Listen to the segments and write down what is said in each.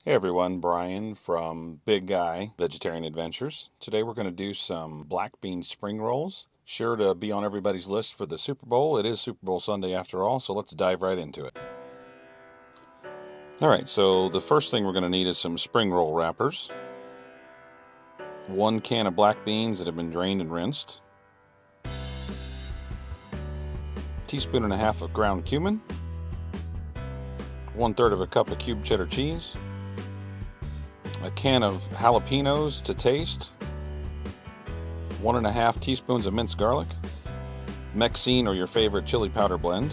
Hey everyone, Brian from Big Guy Vegetarian Adventures. Today we're going to do some black bean spring rolls. Sure to be on everybody's list for the Super Bowl. It is Super Bowl Sunday after all, so let's dive right into it. Alright, so the first thing we're going to need is some spring roll wrappers. 1 can of black beans that have been drained and rinsed. 1.5 teaspoons of ground cumin. 1/3 cup of cubed cheddar cheese. A can of jalapenos to taste, 1.5 teaspoons of minced garlic, Mexine or your favorite chili powder blend,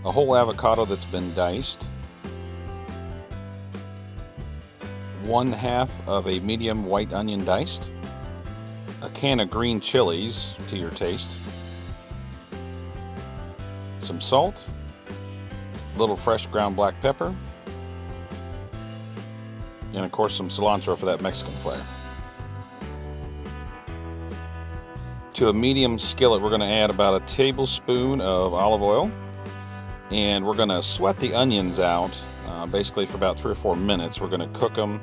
a whole avocado that's been diced, 1/2 of a medium white onion diced, a can of green chilies to your taste, some salt, a little fresh ground black pepper, and of course some cilantro for that Mexican flair. To a medium skillet, we're going to add about a tablespoon of olive oil, and we're going to sweat the onions out basically for about 3 or 4 minutes. We're going to cook them,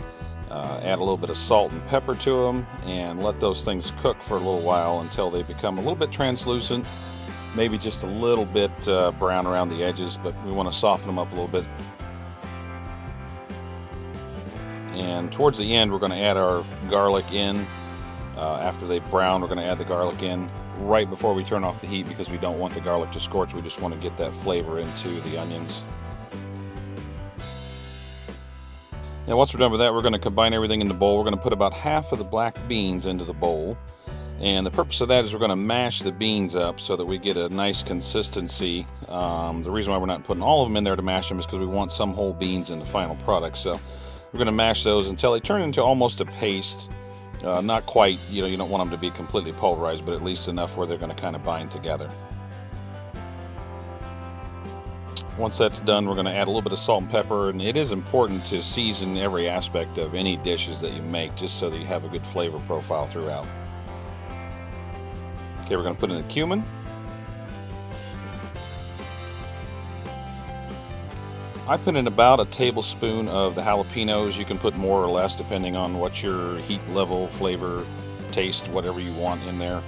add a little bit of salt and pepper to them, and let those things cook for a little while until they become a little bit translucent, maybe just a little bit brown around the edges, but we want to soften them up a little bit. And towards the end, we're going to add our garlic in. After they brown, we're going to add the garlic in right before we turn off the heat because we don't want the garlic to scorch. We just want to get that flavor into the onions. Now once we're done with that, we're going to combine everything in the bowl. We're going to put about half of the black beans into the bowl. And the purpose of that is we're going to mash the beans up so that we get a nice consistency. The reason why we're not putting all of them in there to mash them is because we want some whole beans in the final product. So we're going to mash those until they turn into almost a paste. Not quite, you don't want them to be completely pulverized, but at least enough where they're going to kind of bind together. Once that's done, we're going to add a little bit of salt and pepper, and it is important to season every aspect of any dishes that you make just so that you have a good flavor profile throughout. Okay, we're going to put in the cumin. I put in about a tablespoon of the jalapenos. You can put more or less depending on what your heat level, flavor, taste, whatever you want in there.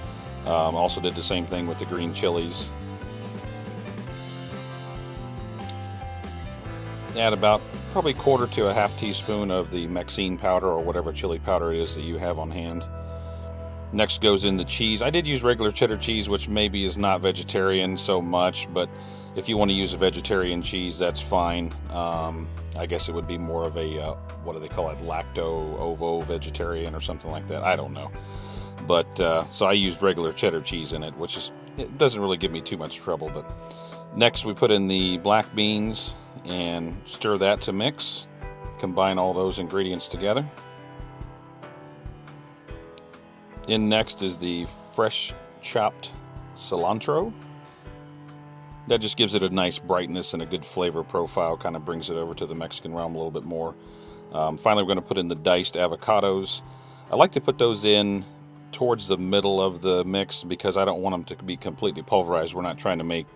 Also did the same thing with the green chilies. Add about probably 1/4 to a 1/2 teaspoon of the Mexine powder or whatever chili powder it is that you have on hand. Next goes in the cheese. I did use regular cheddar cheese, which maybe is not vegetarian so much, but if you want to use a vegetarian cheese, that's fine. I guess it would be more of a, what do they call it, lacto-ovo vegetarian or something like that. I don't know. But, so I used regular cheddar cheese in it, it doesn't really give me too much trouble. But next we put in the black beans and stir that to mix. Combine all those ingredients together. In next is the fresh chopped cilantro. That just gives it a nice brightness and a good flavor profile, kind of brings it over to the Mexican realm a little bit more. Finally, we're going to put in the diced avocados. I like to put those in towards the middle of the mix because I don't want them to be completely pulverized. We're not trying to make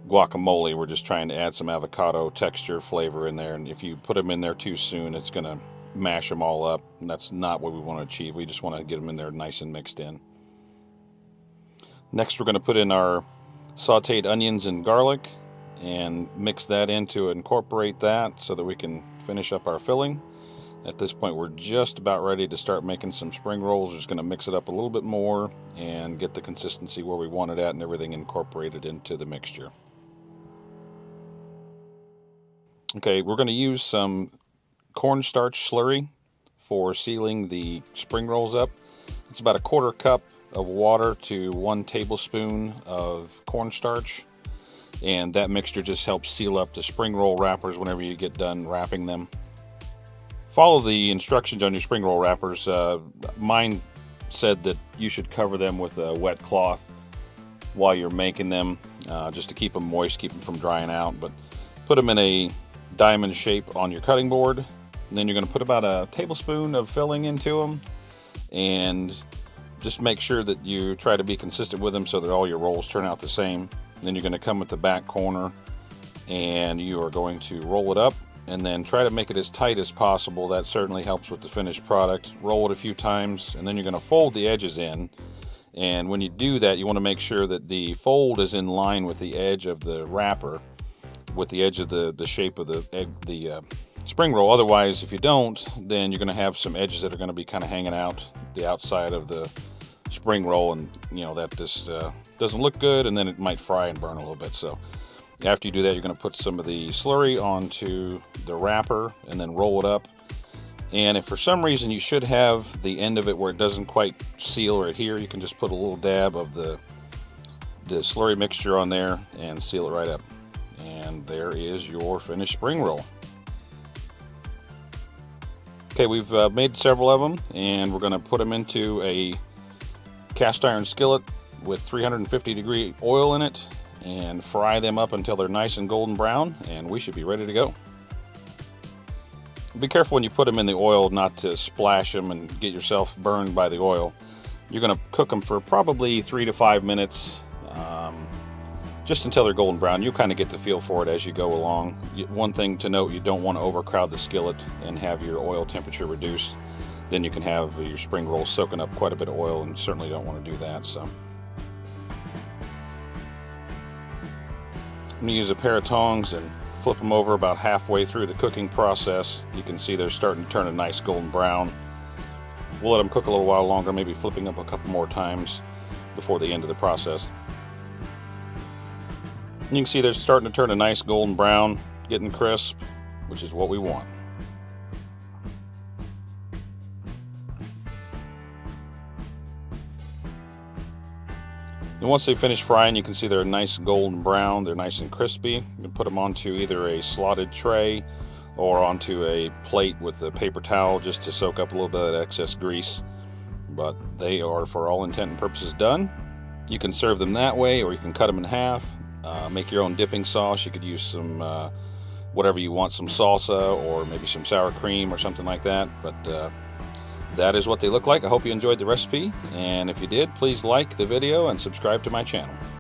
guacamole. We're just trying to add some avocado texture, flavor in there. And if you put them in there too soon, it's going to mash them all up, and that's not what we want to achieve. We just want to get them in there nice and mixed in. Next, we're going to put in our sauteed onions and garlic and mix that in to incorporate that so that we can finish up our filling. At this point, we're just about ready to start making some spring rolls. We're just going to mix it up a little bit more and get the consistency where we want it at and everything incorporated into the mixture. Okay, we're going to use some cornstarch slurry for sealing the spring rolls up. It's about a 1/4 cup of water to 1 tablespoon of cornstarch, and that mixture just helps seal up the spring roll wrappers whenever you get done wrapping them. Follow the instructions on your spring roll wrappers. Mine said that you should cover them with a wet cloth while you're making them, just to keep them moist, keep them from drying out. But put them in a diamond shape on your cutting board, and then you're going to put about a tablespoon of filling into them, and just make sure that you try to be consistent with them so that all your rolls turn out the same. Then you're going to come with the back corner and you are going to roll it up and then try to make it as tight as possible. That certainly helps with the finished product. Roll it a few times, and then you're going to fold the edges in. And when you do that, you want to make sure that the fold is in line with the edge of the wrapper, with the edge of the shape of the spring roll. Otherwise, if you don't, then you're going to have some edges that are going to be kind of hanging out the outside of the spring roll, and that just doesn't look good, and then it might fry and burn a little bit. So after you do that, you're going to put some of the slurry onto the wrapper and then roll it up. And if for some reason you should have the end of it where it doesn't quite seal right here, you can just put a little dab of the slurry mixture on there and seal it right up. And there is your finished spring roll. Okay, we've made several of them, and we're going to put them into a cast iron skillet with 350-degree oil in it and fry them up until they're nice and golden brown, and we should be ready to go. Be careful when you put them in the oil not to splash them and get yourself burned by the oil. You're going to cook them for probably 3 to 5 minutes, just until they're golden brown. You'll kind of get the feel for it as you go along. One thing to note, you don't want to overcrowd the skillet and have your oil temperature reduced. Then you can have your spring rolls soaking up quite a bit of oil, and certainly don't want to do that. So I'm going to use a pair of tongs and flip them over about halfway through the cooking process. You can see they're starting to turn a nice golden brown. We'll let them cook a little while longer, maybe flipping up a couple more times before the end of the process. And you can see they're starting to turn a nice golden brown, getting crisp, which is what we want. And once they finish frying, you can see they're nice golden brown. They're nice and crispy. You can put them onto either a slotted tray or onto a plate with a paper towel just to soak up a little bit of that excess grease. But they are, for all intent and purposes, done. You can serve them that way, or you can cut them in half. Make your own dipping sauce. You could use some whatever you want, some salsa or maybe some sour cream or something like that. But that is what they look like. I hope you enjoyed the recipe, and if you did, please like the video and subscribe to my channel.